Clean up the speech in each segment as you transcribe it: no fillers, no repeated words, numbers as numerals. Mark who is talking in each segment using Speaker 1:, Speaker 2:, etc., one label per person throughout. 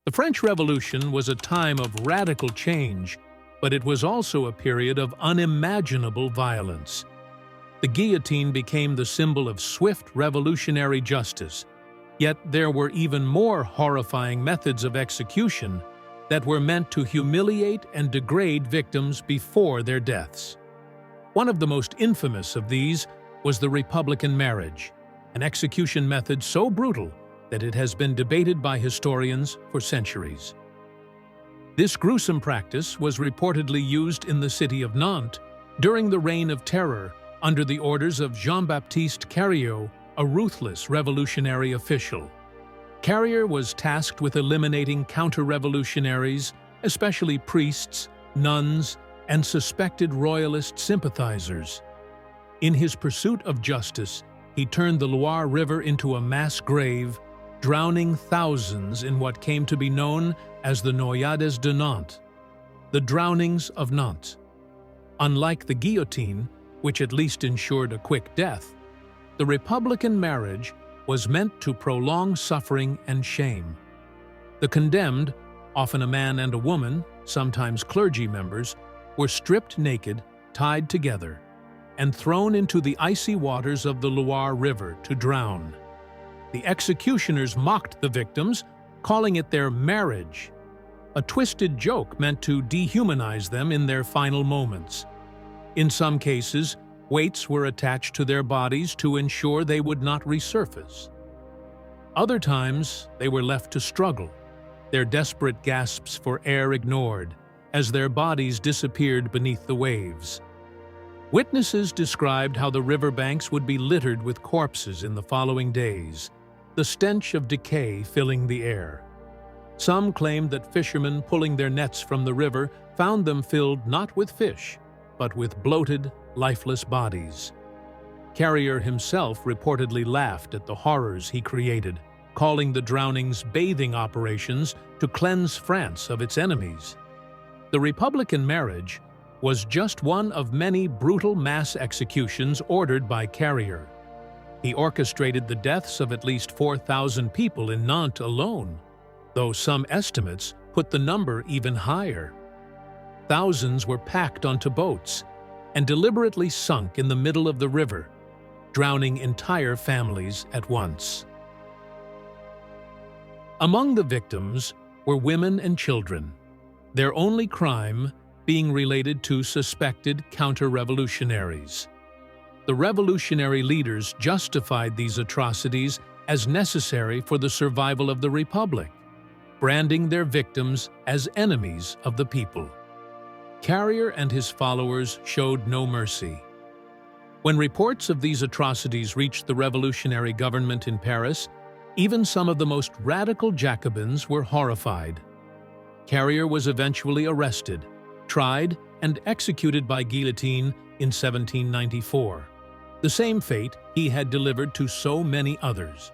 Speaker 1: The French Revolution was a time of radical change, but it was also a period of unimaginable violence. The guillotine became the symbol of swift revolutionary justice, yet there were even more horrifying methods of execution that were meant to humiliate and degrade victims before their deaths. One of the most infamous of these was the Republican marriage, an execution method so brutal that it has been debated by historians for centuries. This gruesome practice was reportedly used in the city of Nantes during the Reign of Terror under the orders of Jean-Baptiste Carrier, a ruthless revolutionary official. Carrier was tasked with eliminating counter-revolutionaries, especially priests, nuns, and suspected royalist sympathizers. In his pursuit of justice, he turned the Loire River into a mass grave, drowning thousands in what came to be known as the Noyades de Nantes, the drownings of Nantes. Unlike the guillotine, which at least ensured a quick death, the Republican marriage was meant to prolong suffering and shame. The condemned, often a man and a woman, sometimes clergy members, were stripped naked, tied together, and thrown into the icy waters of the Loire River to drown. The executioners mocked the victims, calling it their marriage, a twisted joke meant to dehumanize them in their final moments. In some cases, weights were attached to their bodies to ensure they would not resurface. Other times, they were left to struggle, their desperate gasps for air ignored, as their bodies disappeared beneath the waves. Witnesses described how the riverbanks would be littered with corpses in the following days, the stench of decay filling the air. Some claimed that fishermen pulling their nets from the river found them filled not with fish, but with bloated, lifeless bodies. Carrier himself reportedly laughed at the horrors he created, calling the drownings bathing operations to cleanse France of its enemies. The Republican marriage was just one of many brutal mass executions ordered by Carrier. He orchestrated the deaths of at least 4,000 people in Nantes alone, though some estimates put the number even higher. Thousands were packed onto boats and deliberately sunk in the middle of the river, drowning entire families at once. Among the victims were women and children, their only crime being related to suspected counter-revolutionaries. The revolutionary leaders justified these atrocities as necessary for the survival of the Republic, branding their victims as enemies of the people. Carrier and his followers showed no mercy. When reports of these atrocities reached the revolutionary government in Paris, even some of the most radical Jacobins were horrified. Carrier was eventually arrested, tried, and executed by guillotine in 1794, the same fate he had delivered to so many others.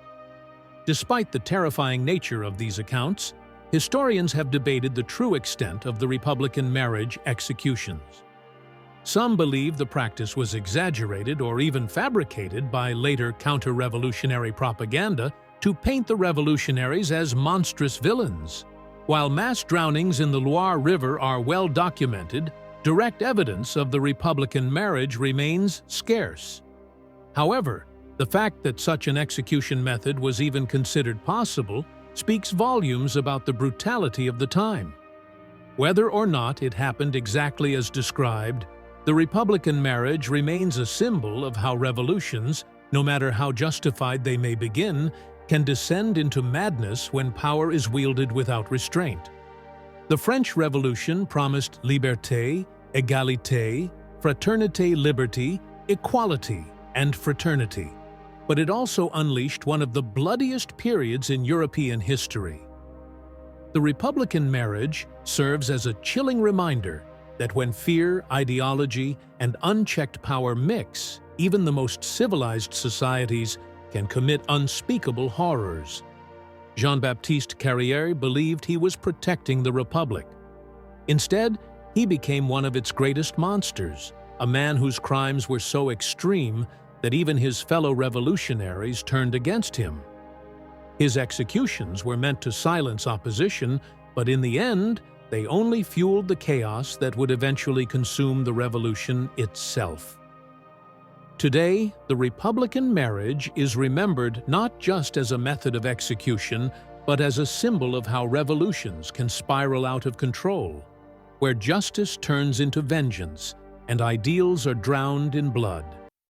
Speaker 1: Despite the terrifying nature of these accounts, historians have debated the true extent of the Republican marriage executions. Some believe the practice was exaggerated or even fabricated by later counter-revolutionary propaganda to paint the revolutionaries as monstrous villains. While mass drownings in the Loire River are well documented, direct evidence of the Republican marriage remains scarce. However, the fact that such an execution method was even considered possible speaks volumes about the brutality of the time. Whether or not it happened exactly as described, the Republican marriage remains a symbol of how revolutions, no matter how justified they may begin, can descend into madness when power is wielded without restraint. The French Revolution promised liberté, égalité, fraternité, liberty, equality, and fraternity, but it also unleashed one of the bloodiest periods in European history. The Republican marriage serves as a chilling reminder that when fear, ideology, and unchecked power mix, even the most civilized societies can commit unspeakable horrors. Jean-Baptiste Carrier believed he was protecting the Republic. Instead, he became one of its greatest monsters, a man whose crimes were so extreme that even his fellow revolutionaries turned against him. His executions were meant to silence opposition, but in the end, they only fueled the chaos that would eventually consume the revolution itself. Today, the Republican marriage is remembered not just as a method of execution, but as a symbol of how revolutions can spiral out of control, where justice turns into vengeance and ideals are drowned in blood.